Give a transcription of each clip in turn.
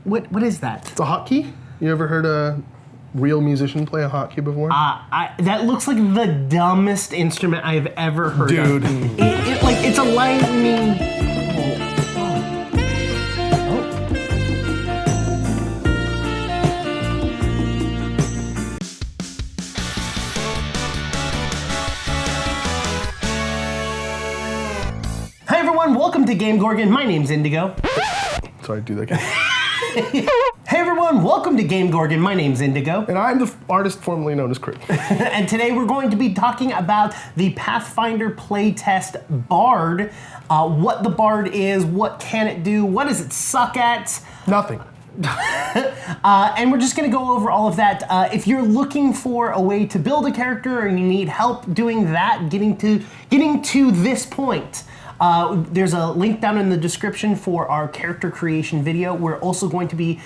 What is that? It's a hotkey. You ever heard a real musician play a hotkey before? That looks like the dumbest instrument I've ever heard of. Dude. It's a lightning. Hi everyone, welcome to GameGorgon. My name's Indigo. Sorry, do that again. Hey everyone, welcome to GameGorgon. My name's Indigo. And I'm the artist formerly known as Crit. And today we're going to be talking about the Pathfinder playtest Bard. What the Bard is, what can it do, what does it suck at? Nothing. And we're just going to go over all of that. If you're looking for a way to build a character and you need help doing that, getting to this point, there's a link down in the description for our character creation video. We're also going to be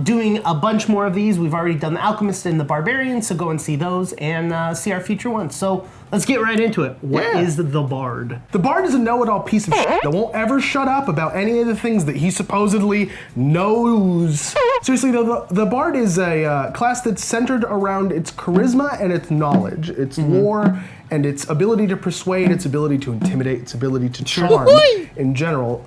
doing a bunch more of these. We've already done the Alchemist and the Barbarian, so go and see those and see our future ones. So let's get right into it. What is the Bard? The Bard is a know-it-all piece of shit that won't ever shut up about any of the things that he supposedly knows. Seriously, the Bard is a class that's centered around its charisma and its knowledge, its lore, and its ability to persuade, its ability to intimidate, its ability to charm in general.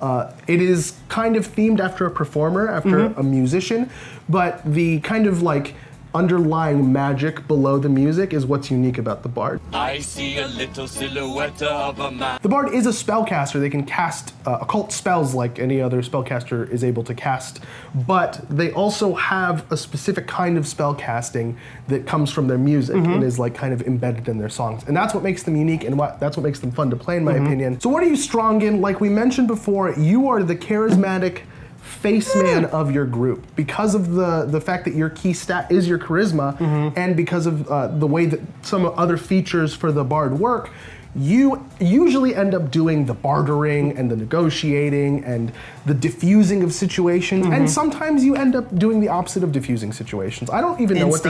It is kind of themed after a performer, after a musician, but the kind of like underlying magic below the music is what's unique about the Bard. I see a little silhouette of a man. The Bard is a spellcaster. They can cast occult spells like any other spellcaster is able to cast, but they also have a specific kind of spellcasting that comes from their music and is like kind of embedded in their songs. And that's what makes them unique and that's what makes them fun to play in my opinion. So what are you strong in? Like we mentioned before, you are the charismatic face man of your group because of the fact that your key stat is your charisma and because of the way that some other features for the Bard work. You usually end up doing the bartering and the negotiating and the diffusing of situations, and sometimes you end up doing the opposite of diffusing situations. I don't even know what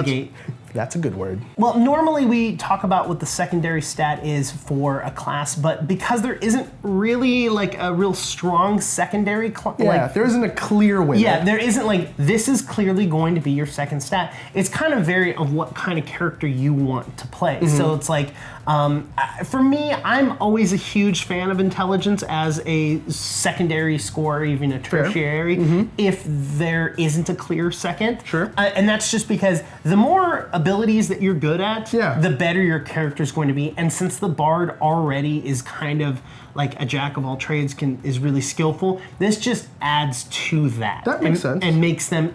that's a good word. Well, normally we talk about what the secondary stat is for a class, but because there isn't really like a real strong secondary there isn't a clear winner. Yeah, there isn't like, this is clearly going to be your second stat. It's kind of variant of what kind of character you want to play. So it's like, for me, I'm always a huge fan of intelligence as a secondary score, or even a tertiary, if there isn't a clear second. Sure. And that's just because the more abilities that you're good at, the better your character's going to be. And since the Bard already is kind of like a jack of all trades, is really skillful, this just adds to that. That makes sense. And makes them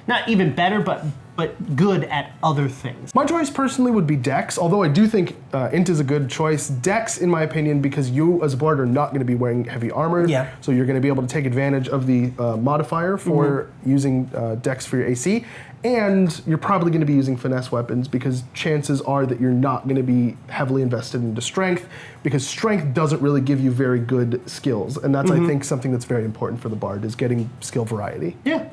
not even better, but good at other things. My choice personally would be Dex, although I do think Int is a good choice. Dex, in my opinion, because you as a Bard are not going to be wearing heavy armor, so you're going to be able to take advantage of the modifier for using Dex for your AC, and you're probably going to be using finesse weapons because chances are that you're not going to be heavily invested into strength, because strength doesn't really give you very good skills, and that's I think something that's very important for the Bard, is getting skill variety. Yeah.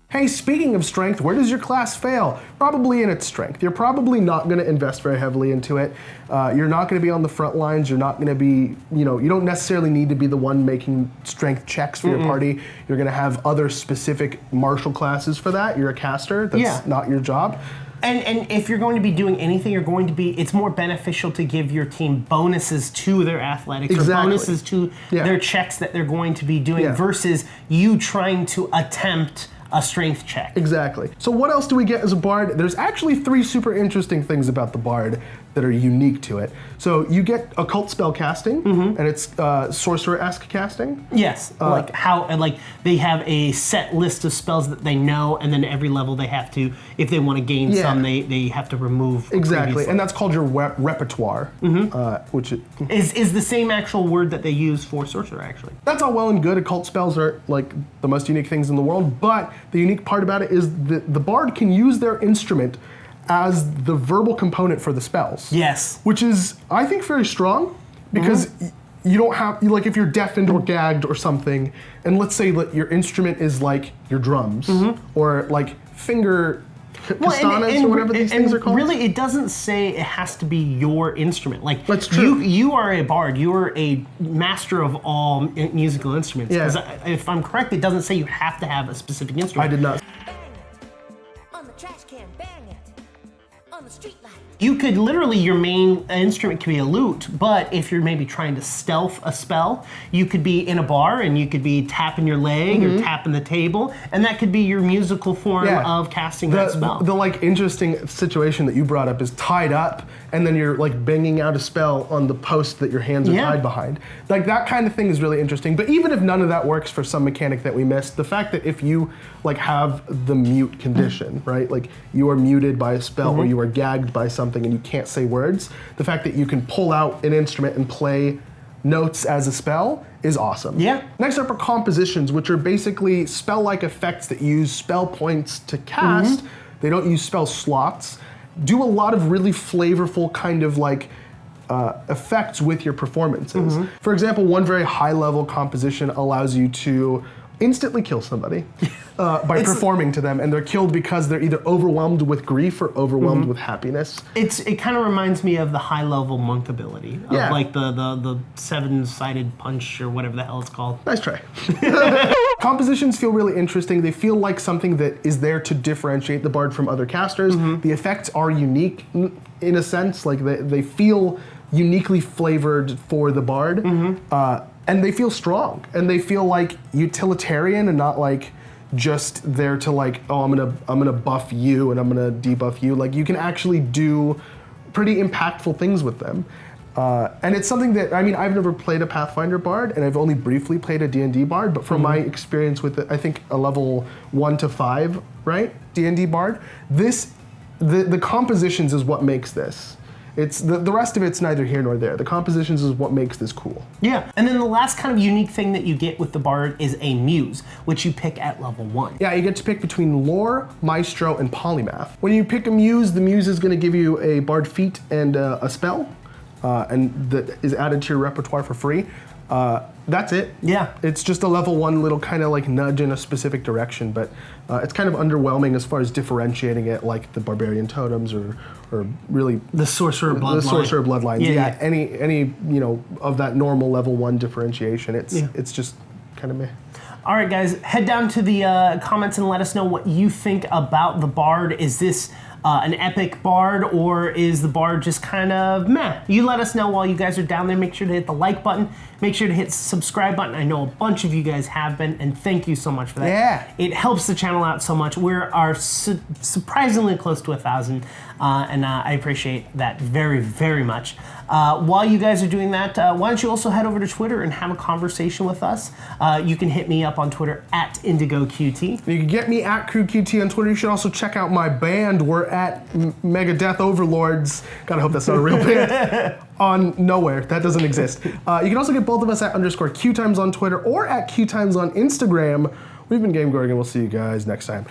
Hey, speaking of strength, where does your class fail? Probably in its strength. You're probably not going to invest very heavily into it. You're not going to be on the front lines. You're not going to be, you don't necessarily need to be the one making strength checks for your party. You're going to have other specific martial classes for that. You're a caster. That's not your job. And if you're going to be doing anything, it's more beneficial to give your team bonuses to their athletics or bonuses to their checks that they're going to be doing versus you trying to attempt a strength check. Exactly. So what else do we get as a Bard? There's actually 3 super interesting things about the Bard that are unique to it. So you get occult spell casting, and it's sorcerer-esque casting. Yes, like they have a set list of spells that they know, and then every level they have to, if they want to gain some, they have to remove. Exactly, and that's called your repertoire, which is the same actual word that they use for sorcerer, actually. That's all well and good. Occult spells are like the most unique things in the world, but the unique part about it is that the Bard can use their instrument as the verbal component for the spells. Yes. Which is, I think, very strong, because you don't have, like if you're deafened or gagged or something, and let's say that your instrument is like your drums, or like finger kastanas or whatever these things are called. Really, it doesn't say it has to be your instrument. Like, that's true. You are a bard. You are a master of all musical instruments. Yeah. Because if I'm correct, it doesn't say you have to have a specific instrument. I did not. On the trash can, bang it. On the street light. You could literally, your main instrument could be a lute, but if you're maybe trying to stealth a spell, you could be in a bar and you could be tapping your leg or tapping the table, and that could be your musical form of casting that spell. The like interesting situation that you brought up is tied up, and then you're like banging out a spell on the post that your hands are tied behind. Like that kind of thing is really interesting. But even if none of that works for some mechanic that we missed, the fact that if you like have the mute condition, right? Like you are muted by a spell or you are gagged by something and you can't say words, the fact that you can pull out an instrument and play notes as a spell is awesome. Yeah. Next up are compositions, which are basically spell-like effects that use spell points to cast. They don't use spell slots. Do a lot of really flavorful kind of like effects with your performances. For example, one very high-level composition allows you to instantly kill somebody by performing to them, and they're killed because they're either overwhelmed with grief or overwhelmed with happiness. It kind of reminds me of the high-level monk ability, of like the seven-sided punch or whatever the hell it's called. Nice try. Compositions feel really interesting. They feel like something that is there to differentiate the bard from other casters. The effects are unique in a sense, like they feel uniquely flavored for the bard. And they feel strong, and they feel like utilitarian and not like just there to like, oh, I'm gonna buff you and I'm gonna debuff you. Like you can actually do pretty impactful things with them. And it's something that, I mean, I've never played a Pathfinder bard, and I've only briefly played a D&D bard, but from my experience with it, I think a level 1 to 5, right? D&D bard, the compositions is what makes this. It's the rest of it's neither here nor there. The compositions is what makes this cool. Yeah, and then the last kind of unique thing that you get with the bard is a muse, which you pick at level 1. Yeah, you get to pick between lore, maestro, and polymath. When you pick a muse, the muse is going to give you a bard feat and a spell, and that is added to your repertoire for free. That's it. Yeah. It's just a level 1 little kind of like nudge in a specific direction, but it's kind of underwhelming as far as differentiating it, like the barbarian totems or really The sorcerer bloodline. the sorcerer bloodlines. Yeah. Any of that normal level 1 differentiation. It's just kind of meh. All right, guys, head down to the comments and let us know what you think about the bard. Is this an epic bard, or is the bard just kind of meh? You let us know while you guys are down there. Make sure to hit the like button. Make sure to hit the subscribe button. I know a bunch of you guys have been, and thank you so much for that. Yeah. It helps the channel out so much. We are surprisingly close to 1,000, and I appreciate that very, very much. While you guys are doing that, why don't you also head over to Twitter and have a conversation with us. You can hit me up on Twitter at IndigoQT. You can get me at QueueTimes on Twitter. You should also check out my band. We're at Megadeth Overlords. Gotta hope that's not a real band. On nowhere. That doesn't exist. You can also get both of us at _QueueTimes on Twitter or at QueueTimes on Instagram. We've been GameGorgon. We'll see you guys next time.